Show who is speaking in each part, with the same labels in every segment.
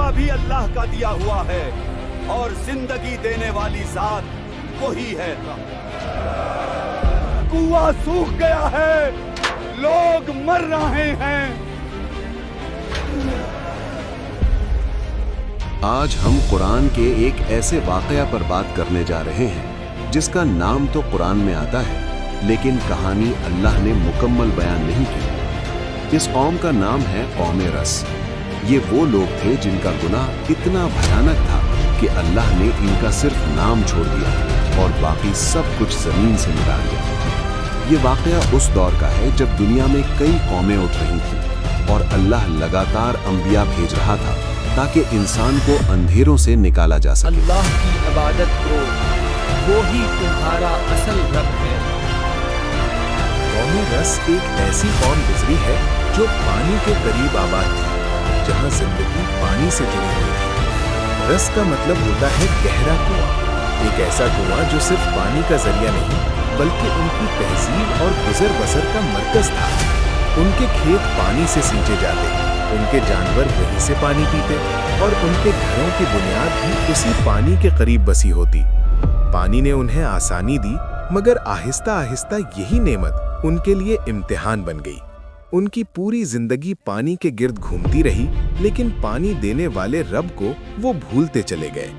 Speaker 1: कुआं भी अल्लाह का दिया हुआ है और जिंदगी देने वाली जात वही है। कुआं सूख गया है, लोग मर रहे हैं।
Speaker 2: आज हम कुरान के एक ऐसे वाकया पर बात करने जा रहे हैं जिसका नाम तो कुरान में आता है, लेकिन कहानी अल्लाह ने मुकम्मल बयान नहीं की। इस कौम का नाम है कौम रस। ये वो लोग थे जिनका गुनाह इतना भयानक था कि अल्लाह ने इनका सिर्फ नाम छोड़ दिया और बाकी सब कुछ जमीन से मिटा दिया। ये वाकया उस दौर का है जब दुनिया में कई कौमें उठ रही थीं और अल्लाह लगातार अंबिया भेज रहा था ताकि इंसान को अंधेरों से निकाला जा सके।
Speaker 3: अल्लाह की इबादत करो, वो ही तुम्हारा असल रब है।
Speaker 4: कौम रस एक ऐसी कौम गुजरी है जो पानी के करीब आबाद थी, जहाँ जिंदगी पानी से जुड़ी हुई थी। रस का मतलब होता है गहरा कुआं, एक ऐसा कुआं जो सिर्फ पानी का जरिया नहीं बल्कि उनकी तहजीब और गुजर बसर का मरकज था। उनके खेत पानी से सींचे जाते, उनके जानवर वहीं से पानी पीते और उनके घरों की बुनियाद भी उसी पानी के करीब बसी होती। पानी ने उन्हें आसानी दी, मगर आहिस्ता आहिस्ता यही नेमत उनके लिए इम्तिहान बन गई। उनकी पूरी जिंदगी पानी के गिर्द घूमती रही, लेकिन पानी देने वाले रब को वो भूलते चले गए।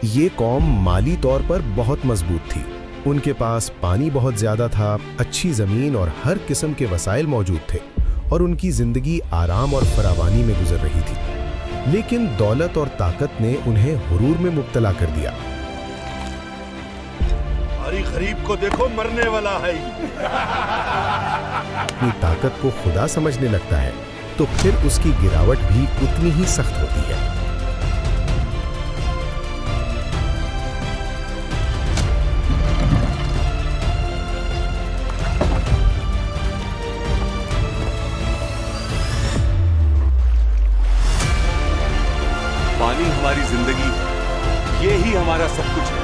Speaker 5: ये कौम माली तौर पर बहुत मजबूत थी। उनके पास पानी बहुत ज्यादा था, अच्छी जमीन और हर किस्म के वसाइल मौजूद थे और उनकी जिंदगी आराम और फरावानी में गुजर रही थी। लेकिन दौलत और ताकत ने उन्हें हुरूर में मुब्तला कर दिया।
Speaker 1: अरे गरीब को देखो, मरने वाला है।
Speaker 5: अपनी ताकत को खुदा समझने लगता है तो फिर उसकी गिरावट भी उतनी ही सख्त होती है।
Speaker 1: पानी हमारी जिंदगी, ये ही हमारा सब कुछ है।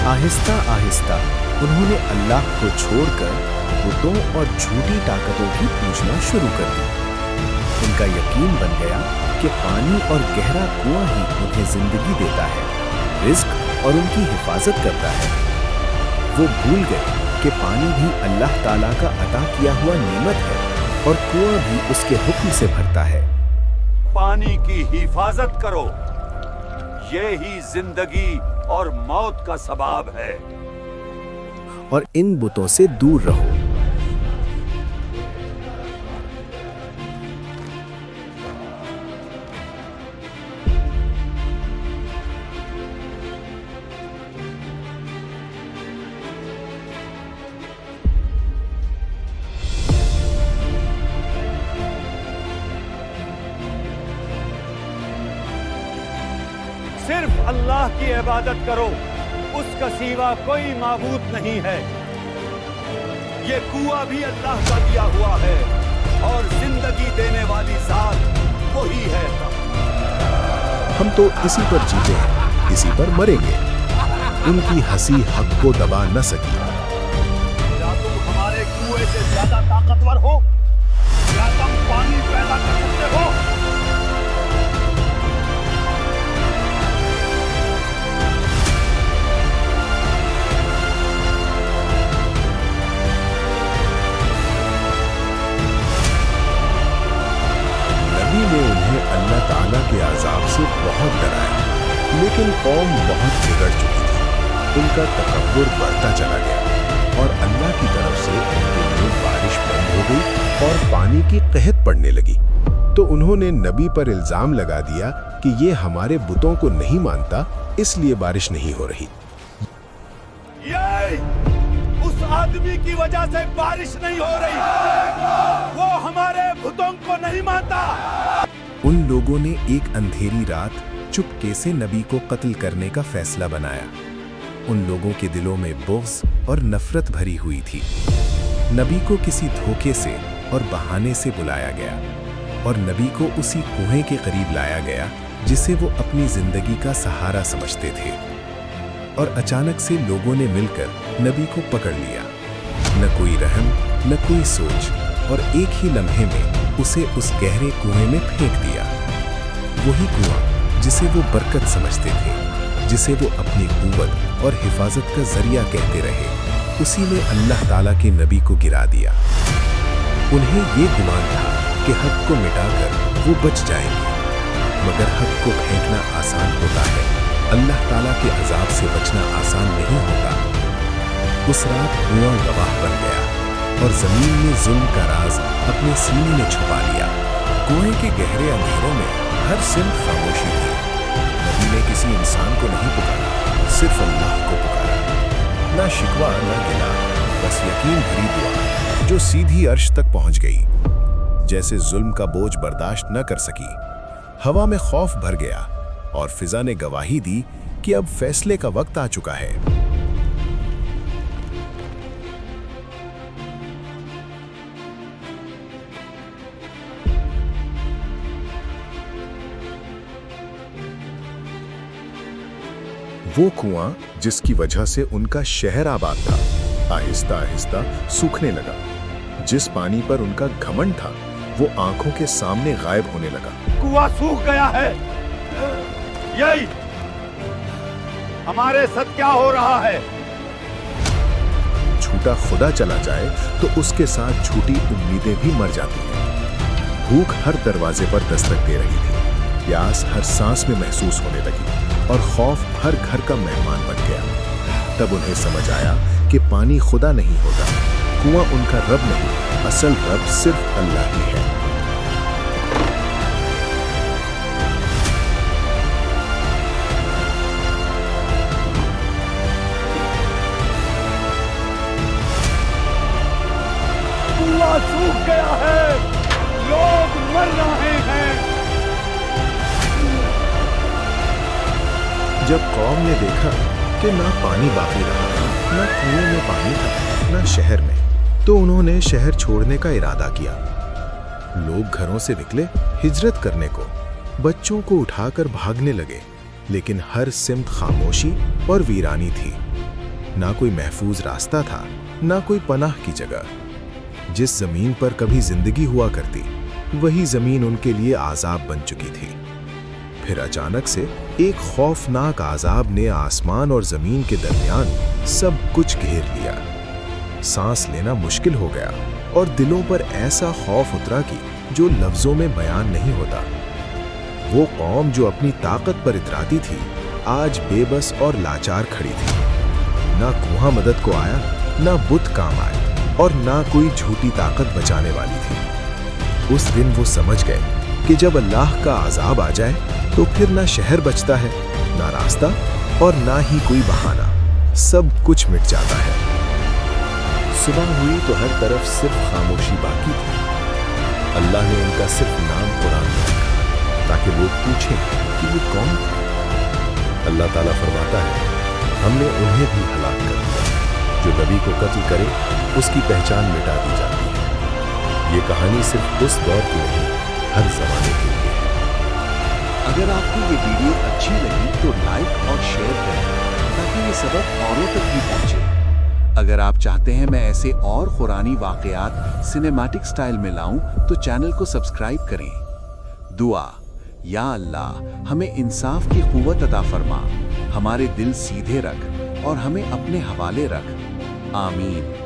Speaker 4: आहिस्ता आहिस्ता उन्होंने अल्लाह को छोड़कर बुतों और झूठी ताकतों की पूजना शुरू कर दी। उनका यकीन बन गया कि पानी और गहरा कुआं ही उन्हें जिंदगी देता है, रिज्क और उनकी हिफाजत करता है। वो भूल गए कि पानी भी अल्लाह ताला का अता किया हुआ नेमत है और कुआं भी उसके हुक्म से भरता है।
Speaker 1: पानी की हिफाजत करो, ये ही जिंदगी और मौत का सबब है।
Speaker 4: और इन बुतों से दूर रहो।
Speaker 1: सिर्फ अल्लाह की इबादत करो, उसका सिवा कोई माबूद नहीं है। ये कुआं भी अल्लाह का दिया हुआ है और जिंदगी देने वाली जात वही है।
Speaker 4: हम तो इसी पर जीते हैं, इसी पर मरेंगे। उनकी हंसी हक को दबा न सकी।
Speaker 1: क्या तुम हमारे कुएं से ज्यादा ताकतवर हो? क्या तुम पानी पैदा कर सकते हो?
Speaker 4: नबी ने उन्हें अल्लाह ताला के अज़ाब से बहुत डराया, लेकिन कौम बहुत बिगड़ चुकी थी। उनका तकब्बुर बढ़ता चला गया और अल्लाह की तरफ से उनके लिए बारिश बंद हो गई और पानी की कहत पड़ने लगी। तो उन्होंने नबी पर इल्जाम लगा दिया कि ये हमारे बुतों को नहीं मानता, इसलिए बारिश नहीं हो रही।
Speaker 1: ये उस आदमी की वजह से बारिश नहीं हो रही, वो हमारे बुतों को नहीं मानता।
Speaker 4: उन लोगों ने एक अंधेरी रात चुपके से नबी को कत्ल करने का फैसला बनाया। उन लोगों के दिलों में बुग़्ज़ और नफरत भरी हुई थी। नबी को किसी धोखे से और बहाने से बुलाया गया और नबी को उसी कुएं के करीब लाया गया जिसे वो अपनी जिंदगी का सहारा समझते थे। और अचानक से लोगों ने मिलकर नबी को पकड़ लिया। न कोई रहम, न कोई सोच, और एक ही लम्हे में उसे उस गहरे कुएं में फेंक दिया। वही कुआं जिसे वो बरकत समझते थे, जिसे वो अपनी कुव्वत और हिफाजत का जरिया कहते रहे, उसी में अल्लाह ताला के नबी को गिरा दिया। उन्हें ये गुमान था कि हक को मिटाकर वो बच जाएंगे, मगर हक को फेंकना आसान होता है, अल्लाह ताला के अजाब से बचना आसान नहीं होता। उस रात कुआं गवाह बन गया और जमीन ने जुल्म का राज अपने सीने में छुपा लिया। कुएं के गहरे अंधेरों में हर सिमत खामोशी थी। नबी ने किसी इंसान को नहीं पुकारा, सिर्फ अल्लाह को पुकारा। ना शिकवा ना गिला, बस यकीन भरी दुआ जो सीधी अर्श तक पहुंच गई। जैसे जुल्म का बोझ बर्दाश्त न कर सकी, हवा में खौफ भर गया और फिजा ने गवाही दी कि अब फैसले का वक्त आ चुका है। वो कुआं जिसकी वजह से उनका शहर आबाद था, आहिस्ता आहिस्ता सूखने लगा। जिस पानी पर उनका घमंड था, वो आंखों के सामने गायब होने लगा।
Speaker 1: कुआं सूख गया है। यही हमारे साथ क्या हो रहा है?
Speaker 4: झूठा खुदा चला जाए तो उसके साथ झूठी उम्मीदें भी मर जाती हैं। भूख हर दरवाजे पर दस्तक दे रही थी, प्यास हर सांस में महसूस होने लगी और खौफ हर घर का मेहमान बन गया। तब उन्हें समझ आया कि पानी खुदा नहीं होता, कुआं उनका रब नहीं, असल रब सिर्फ अल्लाह ही है।
Speaker 1: कुआं सूख गया है, लोग मर रहे हैं।
Speaker 4: जब कौम ने देखा कि ना पानी बाकी रहा, ना कुएं में पानी था, ना शहर में, तो उन्होंने शहर छोड़ने का इरादा किया। लोग घरों से निकले हिजरत करने को, बच्चों को उठाकर भागने लगे, लेकिन हर सिमत खामोशी और वीरानी थी। ना कोई महफूज रास्ता था, ना कोई पनाह की जगह। जिस जमीन पर कभी जिंदगी हुआ करती, वही जमीन उनके लिए आजाब बन चुकी थी। फिर अचानक से एक खौफनाक आजाब ने आसमान और जमीन के दरमियान सब कुछ घेर लिया। सांस लेना मुश्किल हो गया और दिलों पर ऐसा खौफ उतरा कि जो लफ्जों में बयान नहीं होता। वो कौम जो अपनी ताकत पर इतराती थी, आज बेबस और लाचार खड़ी थी। ना कुआं मदद को आया, ना बुत काम आए, और ना कोई झूठी ताकत बचाने वाली थी। उस दिन वो समझ गए कि जब अल्लाह का अजाब आ जाए तो फिर ना शहर बचता है, ना रास्ता, और ना ही कोई बहाना। सब कुछ मिट जाता है। सुबह हुई तो हर तरफ सिर्फ खामोशी बाकी थी। अल्लाह ने उनका सिर्फ नाम कुरान में रखा ताकि लोग पूछें कि वो कौन थे। अल्लाह ताला फरमाता है, हमने उन्हें भी हलाक कर दिया। जो नबी को कत्ल करे, उसकी पहचान मिटा दी जाती है। ये कहानी सिर्फ उस दौर की नहीं, हर जमाने के लिए है।
Speaker 2: अगर आपको ये वीडियो अच्छी लगी तो लाइक और शेयर करें ताकि ये सबक औरों तक भी पहुंचे। अगर आप चाहते हैं मैं ऐसे और कुरानी वाक़यात सिनेमैटिक स्टाइल में लाऊं तो चैनल को सब्सक्राइब करें। दुआ, या अल्लाह हमें इंसाफ की कुव्वत अता फरमा, हमारे दिल सीधे रख और हमें अपने हवाले रख। आमीन।